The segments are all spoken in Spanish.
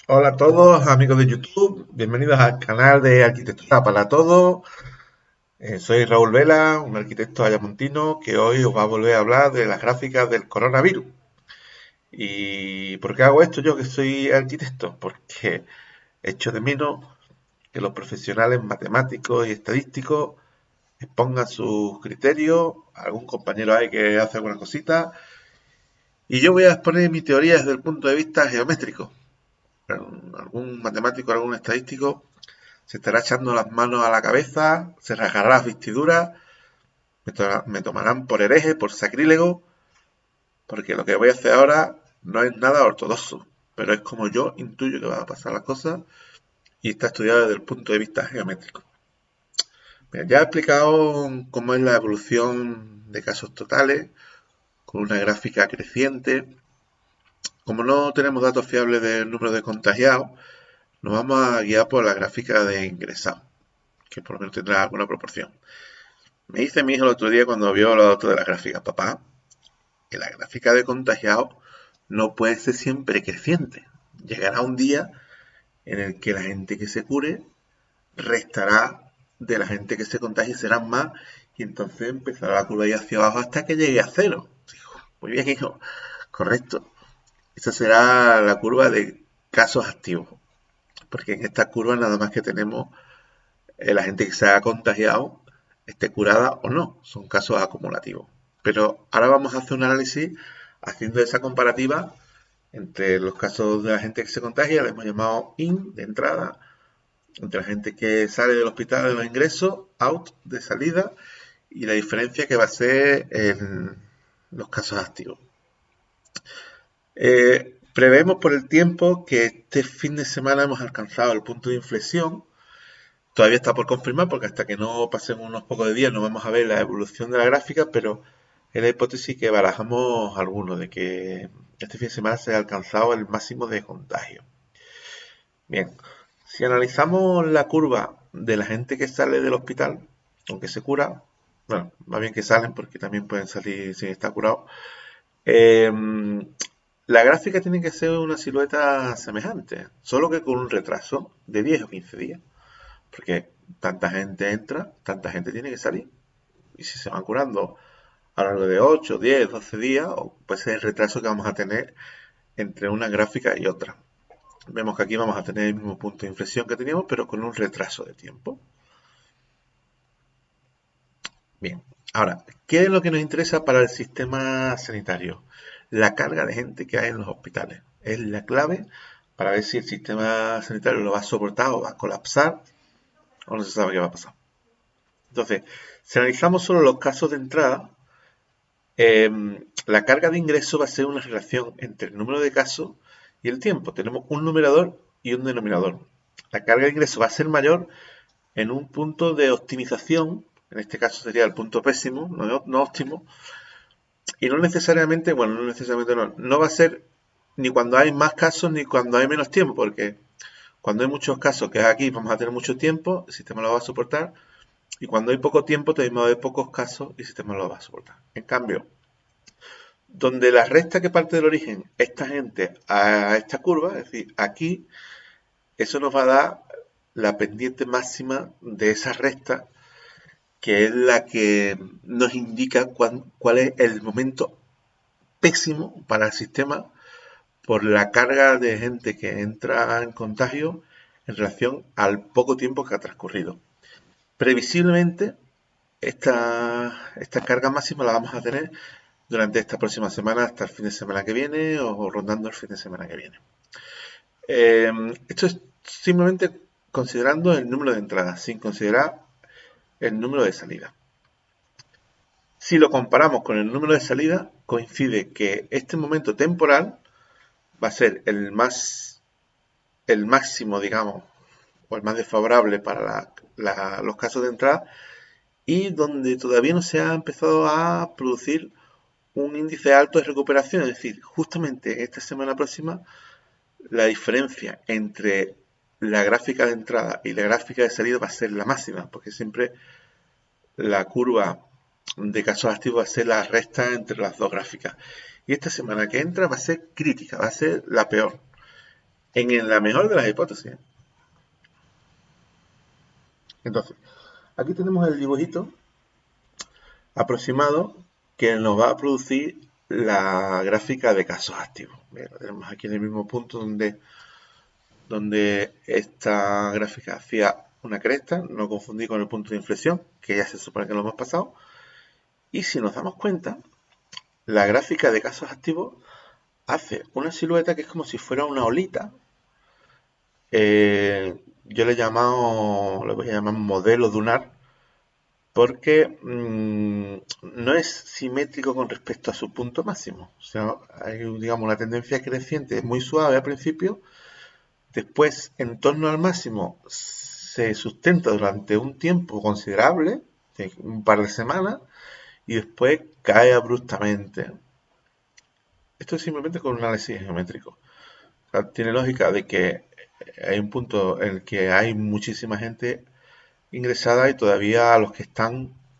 Hola a todos, amigos de YouTube, bienvenidos al canal de Arquitectura para Todos. Soy Raúl Vela, un arquitecto ayamontino que hoy os va a volver a hablar de las gráficas del coronavirus. ¿Y por qué hago esto yo que soy arquitecto? Porque echo de menos que los profesionales matemáticos y estadísticos expongan sus criterios, algún compañero hay que hace alguna cosita, y yo voy a exponer mi teoría desde el punto de vista geométrico. Algún matemático, algún estadístico se estará echando las manos a la cabeza, se rasgará las vestiduras, me tomarán por hereje, por sacrílego, porque lo que voy a hacer ahora no es nada ortodoxo, pero es como yo intuyo que van a pasar las cosas y está estudiado desde el punto de vista geométrico. Mira, ya he explicado cómo es la evolución de casos totales, con una gráfica creciente. Como no tenemos datos fiables del número de contagiados, nos vamos a guiar por la gráfica de ingresados, que por lo menos tendrá alguna proporción. Me dice mi hijo el otro día cuando vio los datos de la gráfica, papá, que la gráfica de contagiados no puede ser siempre creciente. Llegará un día en el que la gente que se cure restará de la gente que se contagie, serán más, y entonces empezará la curva a ir hacia abajo hasta que llegue a cero. Dijo, muy bien, hijo, correcto. Esa será la curva de casos activos, porque en esta curva nada más que tenemos la gente que se ha contagiado esté curada o no. Son casos acumulativos. Pero ahora vamos a hacer un análisis haciendo esa comparativa entre los casos de la gente que se contagia, le hemos llamado in de entrada, entre la gente que sale del hospital de los ingresos, out de salida, y la diferencia que va a ser en los casos activos. Prevemos por el tiempo que este fin de semana hemos alcanzado el punto de inflexión. Todavía está por confirmar porque hasta que no pasen unos pocos de días no vamos a ver la evolución de la gráfica, pero es la hipótesis que barajamos algunos de que este fin de semana se ha alcanzado el máximo de contagio. Bien, si analizamos la curva de la gente que sale del hospital, aunque se cura, bueno, más bien que salen porque también pueden salir sin estar curados, eh, la gráfica tiene que ser una silueta semejante, solo que con un retraso de 10 o 15 días. Porque tanta gente entra, tanta gente tiene que salir. Y si se van curando a lo largo de 8, 10, 12 días, puede ser el retraso que vamos a tener entre una gráfica y otra. Vemos que aquí vamos a tener el mismo punto de inflexión que teníamos, pero con un retraso de tiempo. Bien, ahora, ¿qué es lo que nos interesa para el sistema sanitario? La carga de gente que hay en los hospitales. Es la clave para ver si el sistema sanitario lo va a soportar o va a colapsar o no se sabe qué va a pasar. Entonces, si analizamos solo los casos de entrada, la carga de ingreso va a ser una relación entre el número de casos y el tiempo. Tenemos un numerador y un denominador. La carga de ingreso va a ser mayor en un punto de optimización, en este caso sería el punto pésimo, no óptimo, y no necesariamente, bueno, no necesariamente no va a ser ni cuando hay más casos ni cuando hay menos tiempo, porque cuando hay muchos casos, que es aquí, vamos a tener mucho tiempo, el sistema lo va a soportar, y cuando hay poco tiempo, tenemos a haber pocos casos y el sistema lo va a soportar. En cambio, donde la recta que parte del origen esta gente a esta curva, es decir, aquí, eso nos va a dar la pendiente máxima de esa recta, que es la que nos indica cuál es el momento pésimo para el sistema por la carga de gente que entra en contagio en relación al poco tiempo que ha transcurrido. Previsiblemente, esta carga máxima la vamos a tener durante esta próxima semana hasta el fin de semana que viene o rondando el fin de semana que viene. Esto es simplemente considerando el número de entradas, sin considerar el número de salidas. Si lo comparamos con el número de salidas, coincide que este momento temporal va a ser el máximo, digamos, o el más desfavorable para los casos de entrada y donde todavía no se ha empezado a producir un índice alto de recuperación. Es decir, justamente esta semana próxima la diferencia entre la gráfica de entrada y la gráfica de salida va a ser la máxima, porque siempre la curva de casos activos va a ser la resta entre las dos gráficas. Y esta semana que entra va a ser crítica, va a ser la peor. en la mejor de las hipótesis. Entonces, aquí tenemos el dibujito aproximado que nos va a producir la gráfica de casos activos. Bien, lo tenemos aquí en el mismo punto donde esta gráfica hacía una cresta, no confundí con el punto de inflexión, que ya se supone que lo hemos pasado. Y si nos damos cuenta, la gráfica de casos activos hace una silueta que es como si fuera una olita. Yo le voy a llamar modelo dunar, porque no es simétrico con respecto a su punto máximo. O sea, hay, digamos, una tendencia creciente muy suave al principio, después en torno al máximo se sustenta durante un tiempo considerable, un par de semanas, y después cae abruptamente. Esto es simplemente con un análisis geométrico. O sea, tiene lógica de que hay un punto en el que hay muchísima gente ingresada y todavía a los que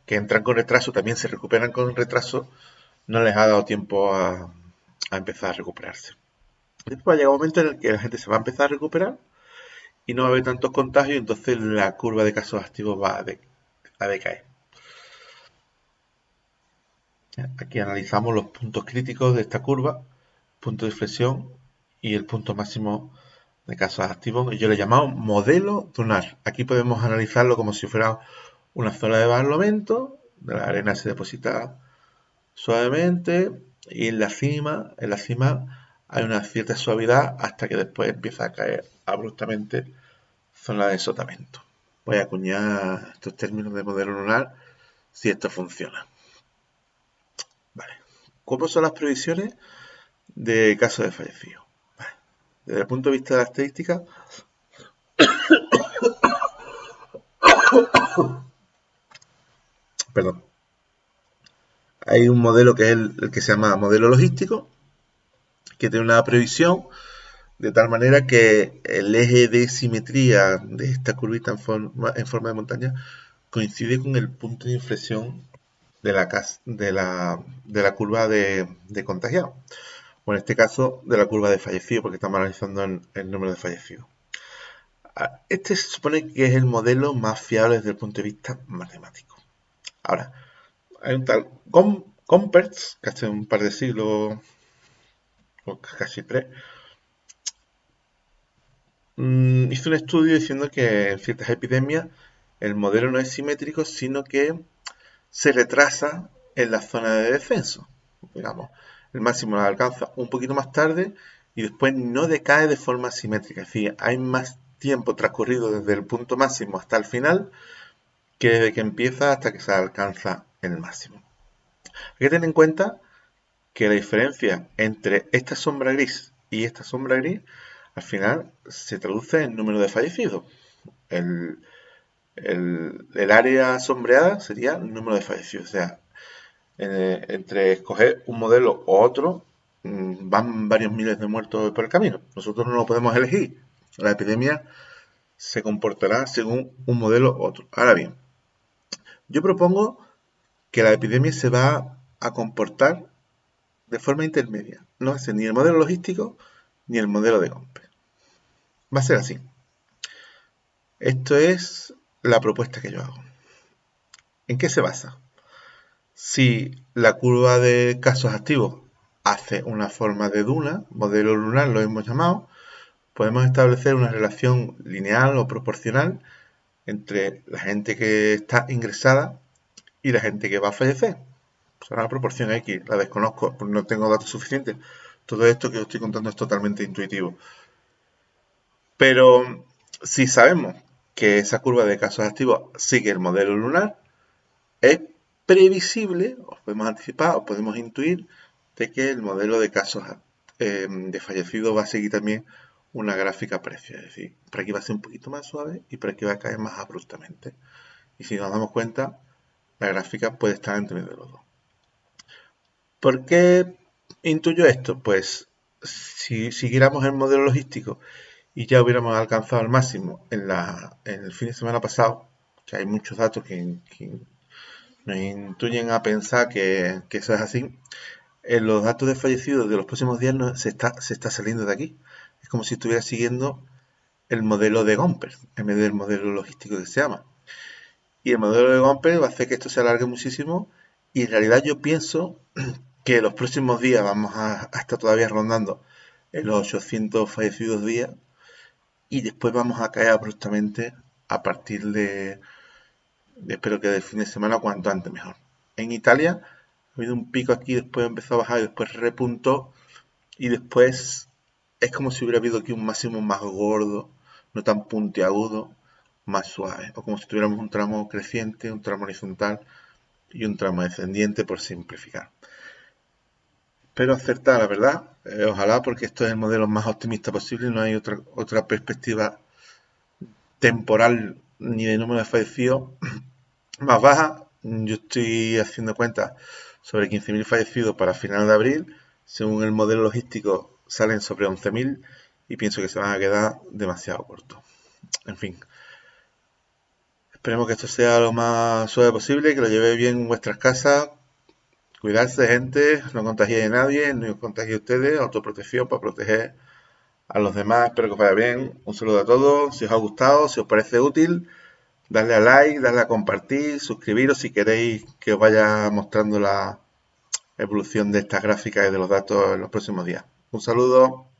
entran con retraso, también se recuperan con retraso, no les ha dado tiempo a empezar a recuperarse. Después va a llegar un momento en el que la gente se va a empezar a recuperar y no va a haber tantos contagios, entonces la curva de casos activos va a decaer. Aquí analizamos los puntos críticos de esta curva, punto de inflexión y el punto máximo de casos activos. Yo le he llamado modelo dunar. Aquí podemos analizarlo como si fuera una zona de barlovento, la arena se deposita suavemente y en la cima hay una cierta suavidad hasta que después empieza a caer abruptamente zona de sotavento. Voy a acuñar estos términos de modelo lunar si esto funciona. Vale. ¿Cómo son las previsiones de casos de fallecidos? Vale. Desde el punto de vista de la estadística, perdón, hay un modelo que es el que se llama modelo logístico, que tiene una previsión de tal manera que el eje de simetría de esta curvita en forma de montaña coincide con el punto de inflexión de la curva de contagiado. O en este caso, de la curva de fallecidos, porque estamos analizando el número de fallecidos. Este se supone que es el modelo más fiable desde el punto de vista matemático. Ahora, hay un tal Gompertz, que hace un par de siglos, o casi tres, hizo un estudio diciendo que en ciertas epidemias el modelo no es simétrico, sino que se retrasa en la zona de descenso. Digamos, el máximo lo alcanza un poquito más tarde y después no decae de forma simétrica. Es decir, hay más tiempo transcurrido desde el punto máximo hasta el final que desde que empieza hasta que se alcanza el máximo. Hay que tener en cuenta que la diferencia entre esta sombra gris y esta sombra gris al final se traduce en número de fallecidos. El, el área sombreada sería el número de fallecidos. O sea, entre escoger un modelo o otro, van varios miles de muertos por el camino. Nosotros no lo podemos elegir. La epidemia se comportará según un modelo u otro. Ahora bien, yo propongo que la epidemia se va a comportar de forma intermedia. No va a ser ni el modelo logístico ni el modelo de compra. Va a ser así. Esto es la propuesta que yo hago. ¿En qué se basa? Si la curva de casos activos hace una forma de duna, modelo lunar lo hemos llamado, podemos establecer una relación lineal o proporcional entre la gente que está ingresada y la gente que va a fallecer. Será una proporción X, la desconozco, porque no tengo datos suficientes. Todo esto que os estoy contando es totalmente intuitivo. Pero si sabemos que esa curva de casos activos sigue el modelo lunar, es previsible, os podemos anticipar, os podemos intuir de que el modelo de casos de fallecidos va a seguir también una gráfica parecida. Es decir, por aquí va a ser un poquito más suave y por aquí va a caer más abruptamente. Y si nos damos cuenta, la gráfica puede estar entre medio de los dos. ¿Por qué intuyo esto? Pues si siguiéramos el modelo logístico y ya hubiéramos alcanzado el máximo en el fin de semana pasado, que hay muchos datos que nos intuyen a pensar que eso es así, en los datos de fallecidos de los próximos días se está saliendo de aquí. como si estuviera siguiendo el modelo de Gompers, en vez del modelo logístico que se llama. Y el modelo de Gompers va a hacer que esto se alargue muchísimo, y en realidad yo pienso que los próximos días vamos a estar todavía rondando en los 800 fallecidos días, y después vamos a caer abruptamente a partir espero que del fin de semana, cuanto antes mejor. En Italia ha habido un pico aquí, después empezó a bajar y después repuntó, y después es como si hubiera habido aquí un máximo más gordo, no tan puntiagudo, más suave, o como si tuviéramos un tramo creciente, un tramo horizontal y un tramo descendiente, por simplificar. Pero acertar, la verdad, ojalá, porque esto es el modelo más optimista posible, no hay otra perspectiva temporal ni de número de fallecidos más baja. Yo estoy haciendo cuentas sobre 15.000 fallecidos para final de abril. Según el modelo logístico salen sobre 11.000 y pienso que se van a quedar demasiado cortos. En fin, esperemos que esto sea lo más suave posible, que lo llevéis bien en vuestras casas. Cuidarse, gente, no contagiéis a nadie, no os contagiéis a ustedes, autoprotección para proteger a los demás. Espero que os vaya bien. Un saludo a todos. Si os ha gustado, si os parece útil, darle a like, darle a compartir, suscribiros si queréis que os vaya mostrando la evolución de estas gráficas y de los datos en los próximos días. Un saludo.